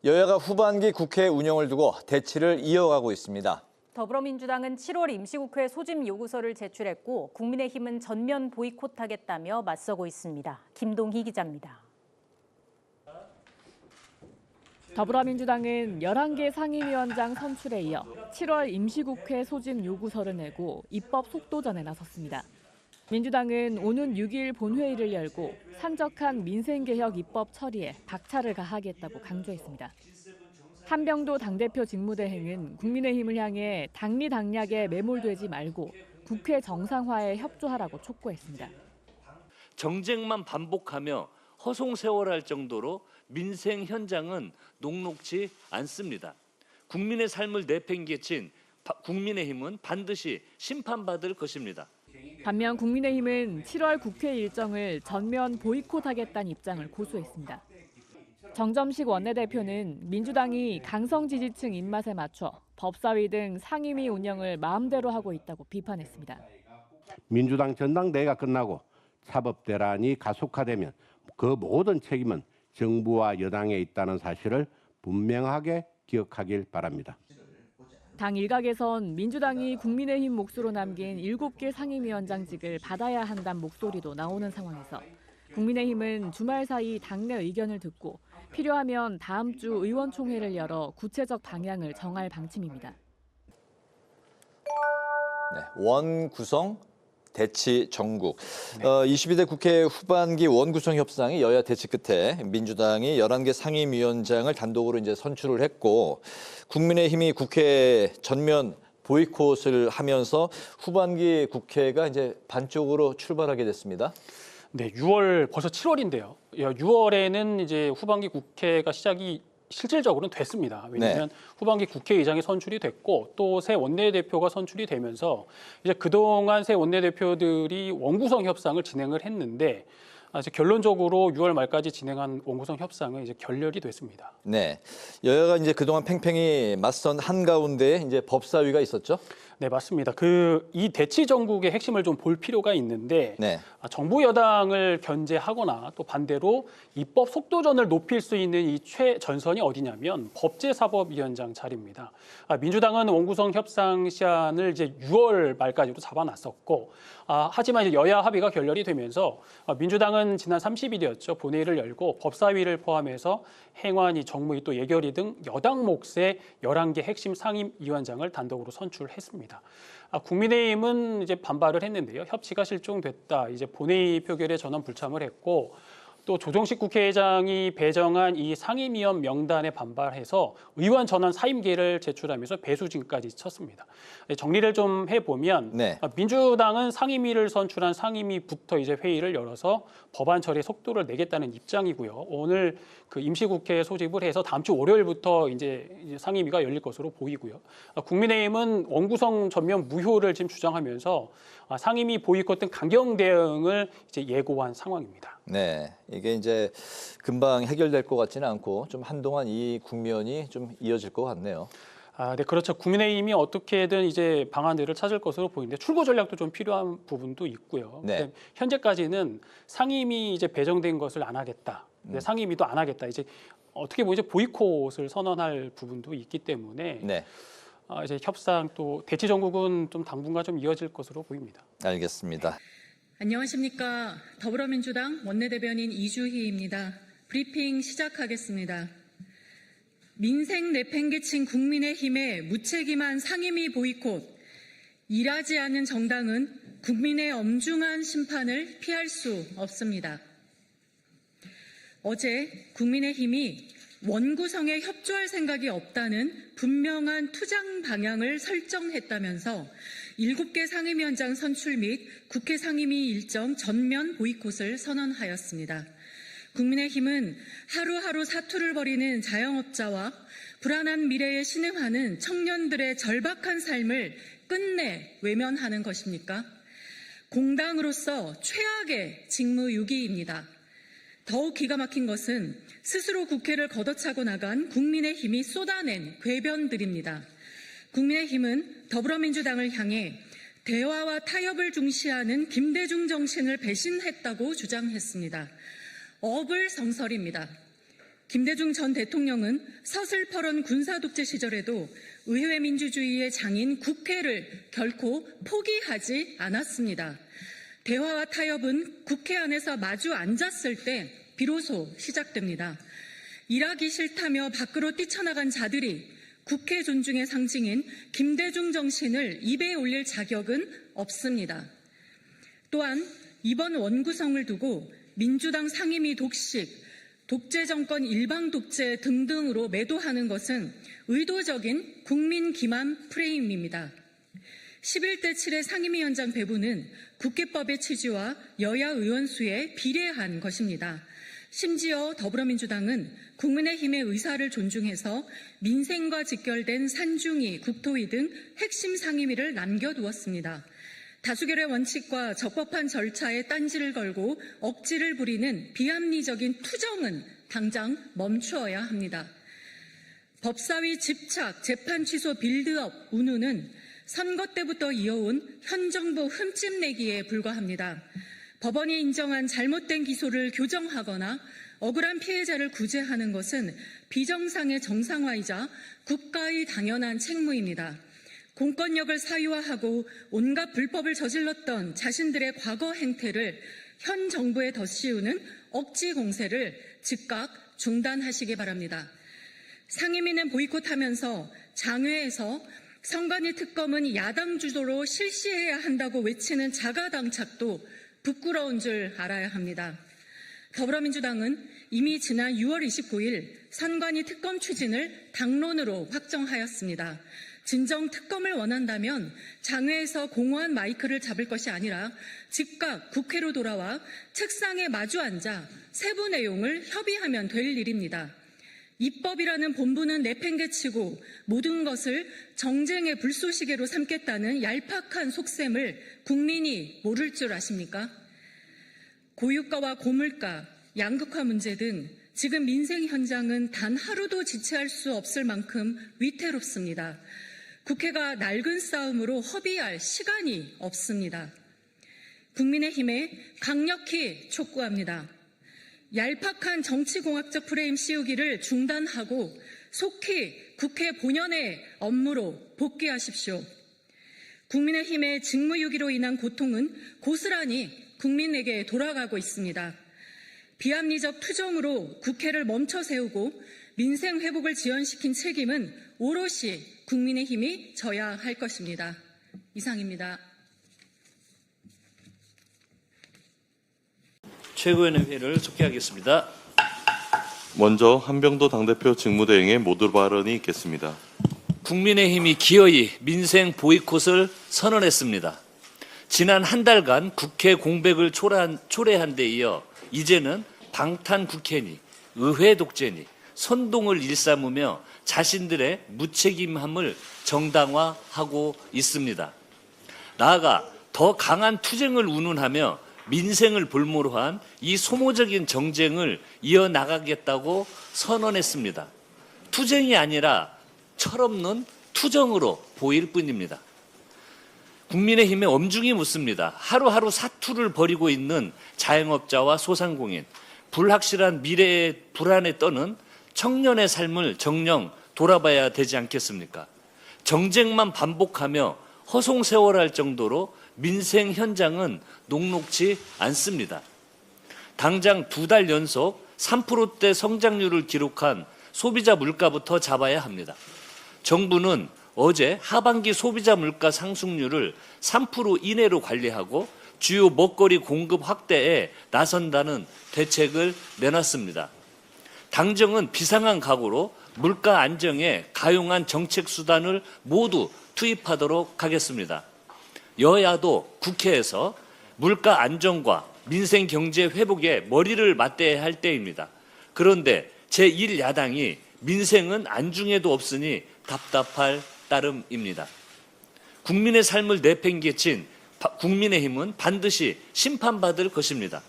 여야가 후반기 국회 운영을 두고 대치를 이어가고 있습니다. 더불어민주당은 7월 임시국회 소집 요구서를 제출했고 국민의힘은 전면 보이콧하겠다며 맞서고 있습니다. 김동희 기자입니다. 더불어민주당은 11개 상임위원장 선출에 이어 7월 임시국회 소집 요구서를 내고 입법 속도전에 나섰습니다. 민주당은 오는 6일 본회의를 열고 산적한 민생개혁 입법 처리에 박차를 가하겠다고 강조했습니다. 한병도 당대표 직무대행은 국민의힘을 향해 당리당략에 매몰되지 말고 국회 정상화에 협조하라고 촉구했습니다. 정쟁만 반복하며 허송세월할 정도로 민생 현장은 녹록지 않습니다. 국민의 삶을 내팽개친 국민의힘은 반드시 심판받을 것입니다. 반면 국민의힘은 7월 국회 일정을 전면 보이콧하겠다는 입장을 고수했습니다. 정점식 원내대표는 민주당이 강성 지지층 입맛에 맞춰 법사위 등 상임위 운영을 마음대로 하고 있다고 비판했습니다. 민주당 전당대회가 끝나고 사법대란이 가속화되면 그 모든 책임은 정부와 여당에 있다는 사실을 분명하게 기억하길 바랍니다. 당 일각에선 민주당이 국민의힘 몫으로 남긴 7개 상임위원장직을 받아야 한다는 목소리도 나오는 상황에서 국민의힘은 주말 사이 당내 의견을 듣고 필요하면 다음 주 의원총회를 열어 구체적 방향을 정할 방침입니다. 원 구성, 대치 전국. 22대 국회 후반기 원구성 협상이 여야 대치 끝에 민주당이 11개 상임위원장을 단독으로 이제 선출을 했고 국민의힘이 국회 전면 보이콧을 하면서 후반기 국회가 이제 반쪽으로 출발하게 됐습니다. 네, 6월 벌써 7월인데요. 6월에는 이제 후반기 국회가 시작이 실질적으로는 됐습니다. 왜냐하면 후반기 국회의장이 선출이 됐고 또 새 원내대표가 선출이 되면서 이제 그동안 새 원내대표들이 원구성 협상을 진행을 했는데 이제 결론적으로 6월 말까지 진행한 원구성 협상은 이제 결렬이 됐습니다. 네, 여야가 이제 그동안 팽팽히 맞선 한가운데 이제 법사위가 있었죠. 네, 맞습니다. 이 대치 정국의 핵심을 좀 볼 필요가 있는데 정부 여당을 견제하거나 또 반대로 입법 속도전을 높일 수 있는 이 최전선이 어디냐면 법제사법위원장 자리입니다. 민주당은 원구성 협상 시한을 이제 6월 말까지로 잡아놨었고 하지만 이제 여야 합의가 결렬이 되면서 민주당은 지난 30일이었죠. 본회의를 열고 법사위를 포함해서 행안위, 정무위 또 예결위 등 여당 몫의 11개 핵심 상임위원장을 단독으로 선출했습니다. 국민의힘은 이제 반발을 했는데요. 협치가 실종됐다. 이제 본회의 표결에 전원 불참을 했고 또 조정식 국회의장이 배정한 이 상임위원 명단에 반발해서 의원 전원 사임계를 제출하면서 배수진까지 쳤습니다. 정리를 좀 해보면 민주당은 상임위를 선출한 상임위부터 이제 회의를 열어서 법안 처리 속도를 내겠다는 입장이고요. 오늘 그 임시국회 소집을 해서 다음 주 월요일부터 이제 상임위가 열릴 것으로 보이고요. 국민의힘은 원구성 전면 무효를 지금 주장하면서 상임위 보이콧 등 강경 대응을 이제 예고한 상황입니다. 네, 이게 이제 금방 해결될 것 같지는 않고 좀 한동안 이 국면이 좀 이어질 것 같네요. 네, 그렇죠. 국민의힘이 어떻게든 이제 방안들을 찾을 것으로 보이는데 출구 전략도 좀 필요한 부분도 있고요. 현재까지는 상임위 이제 배정된 것을 안 하겠다. 상임위도 안 하겠다. 이제 어떻게 보면 이제 보이콧을 선언할 부분도 있기 때문에 이제 협상 또 대치 전국은 좀 당분간 좀 이어질 것으로 보입니다. 알겠습니다. 안녕하십니까. 더불어민주당 원내대변인 이주희입니다. 브리핑 시작하겠습니다. 민생 내팽개친 국민의힘의 무책임한 상임위 보이콧, 일하지 않은 정당은 국민의 엄중한 심판을 피할 수 없습니다. 어제 국민의힘이 원구성에 협조할 생각이 없다는 분명한 투쟁 방향을 설정했다면서 7개 상임위원장 선출 및 국회 상임위 일정 전면 보이콧을 선언하였습니다. 국민의힘은 하루하루 사투를 벌이는 자영업자와 불안한 미래에 신음하는 청년들의 절박한 삶을 끝내 외면하는 것입니까? 공당으로서 최악의 직무유기입니다. 더욱 기가 막힌 것은 스스로 국회를 걷어차고 나간 국민의힘이 쏟아낸 궤변들입니다. 국민의힘은 더불어민주당을 향해 대화와 타협을 중시하는 김대중 정신을 배신했다고 주장했습니다. 어불성설입니다. 김대중 전 대통령은 서슬퍼런 군사독재 시절에도 의회 민주주의의 장인 국회를 결코 포기하지 않았습니다. 대화와 타협은 국회 안에서 마주 앉았을 때 비로소 시작됩니다. 일하기 싫다며 밖으로 뛰쳐나간 자들이 국회 존중의 상징인 김대중 정신을 입에 올릴 자격은 없습니다. 또한 이번 원구성을 두고 민주당 상임위 독식, 독재 정권 일방 독재 등등으로 매도하는 것은 의도적인 국민 기만 프레임입니다. 11대 7의 상임위원장 배분은 국회법의 취지와 여야 의원 수에 비례한 것입니다. 심지어 더불어민주당은 국민의힘의 의사를 존중해서 민생과 직결된 산중위, 국토위 등 핵심 상임위를 남겨두었습니다. 다수결의 원칙과 적법한 절차에 딴지를 걸고 억지를 부리는 비합리적인 투정은 당장 멈추어야 합니다. 법사위 집착, 재판 취소 빌드업 운운은 선거 때부터 이어온 현 정부 흠집내기에 불과합니다. 법원이 인정한 잘못된 기소를 교정하거나 억울한 피해자를 구제하는 것은 비정상의 정상화이자 국가의 당연한 책무입니다. 공권력을 사유화하고 온갖 불법을 저질렀던 자신들의 과거 행태를 현 정부에 덧씌우는 억지 공세를 즉각 중단하시기 바랍니다. 상임위는 보이콧하면서 장외에서 선관위 특검은 야당 주도로 실시해야 한다고 외치는 자가당착도 부끄러운 줄 알아야 합니다. 더불어민주당은 이미 지난 6월 29일 선관위 특검 추진을 당론으로 확정하였습니다. 진정 특검을 원한다면 장외에서 공허한 마이크를 잡을 것이 아니라 즉각 국회로 돌아와 책상에 마주 앉아 세부 내용을 협의하면 될 일입니다. 입법이라는 본분은 내팽개치고 모든 것을 정쟁의 불쏘시개로 삼겠다는 얄팍한 속셈을 국민이 모를 줄 아십니까? 고유가와 고물가, 양극화 문제 등 지금 민생 현장은 단 하루도 지체할 수 없을 만큼 위태롭습니다. 국회가 낡은 싸움으로 허비할 시간이 없습니다. 국민의힘에 강력히 촉구합니다. 얄팍한 정치공학적 프레임 씌우기를 중단하고 속히 국회 본연의 업무로 복귀하십시오. 국민의힘의 직무유기로 인한 고통은 고스란히 국민에게 돌아가고 있습니다. 비합리적 투정으로 국회를 멈춰 세우고 민생 회복을 지연시킨 책임은 오롯이 국민의힘이 져야 할 것입니다. 이상입니다. 최고위원회를 속개하겠습니다. 먼저 한병도 당대표 직무대행의 모두 발언이 있겠습니다. 국민의힘이 기어이 민생 보이콧을 선언했습니다. 지난 한 달간 국회 공백을 초래한 데 이어 이제는 방탄 국회니 의회 독재니 선동을 일삼으며 자신들의 무책임함을 정당화하고 있습니다. 나아가 더 강한 투쟁을 운운하며 민생을 볼모로 한 이 소모적인 정쟁을 이어나가겠다고 선언했습니다. 투쟁이 아니라 철없는 투정으로 보일 뿐입니다. 국민의힘에 엄중히 묻습니다. 하루하루 사투를 벌이고 있는 자영업자와 소상공인, 불확실한 미래의 불안에 떠는 청년의 삶을 정녕 돌아봐야 되지 않겠습니까? 정쟁만 반복하며 허송세월할 정도로 민생 현장은 녹록지 않습니다. 당장 2달 연속 3%대 성장률을 기록한 소비자 물가부터 잡아야 합니다. 정부는 어제 하반기 소비자 물가 상승률을 3% 이내로 관리하고 주요 먹거리 공급 확대에 나선다는 대책을 내놨습니다. 당정은 비상한 각오로 물가 안정에 가용한 정책 수단을 모두 투입하도록 하겠습니다. 여야도 국회에서 물가 안정과 민생 경제 회복에 머리를 맞대야 할 때입니다. 그런데 제1야당이 민생은 안중에도 없으니 답답할 따름입니다. 국민의 삶을 내팽개친 국민의힘은 반드시 심판받을 것입니다.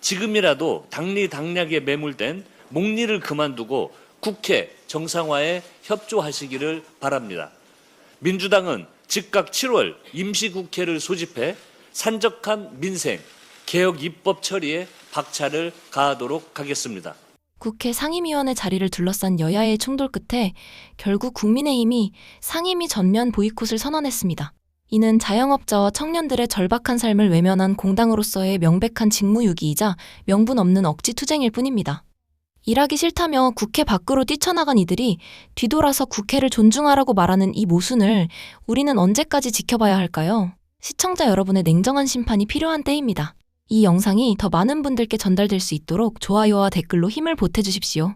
지금이라도 당리당략에 매몰된 목리를 그만두고 국회 정상화에 협조하시기를 바랍니다. 민주당은 즉각 7월 임시국회를 소집해 산적한 민생, 개혁 입법 처리에 박차를 가하도록 하겠습니다. 국회 상임위원회 자리를 둘러싼 여야의 충돌 끝에 결국 국민의힘이 상임위 전면 보이콧을 선언했습니다. 이는 자영업자와 청년들의 절박한 삶을 외면한 공당으로서의 명백한 직무유기이자 명분 없는 억지 투쟁일 뿐입니다. 일하기 싫다며 국회 밖으로 뛰쳐나간 이들이 뒤돌아서 국회를 존중하라고 말하는 이 모순을 우리는 언제까지 지켜봐야 할까요? 시청자 여러분의 냉정한 심판이 필요한 때입니다. 이 영상이 더 많은 분들께 전달될 수 있도록 좋아요와 댓글로 힘을 보태주십시오.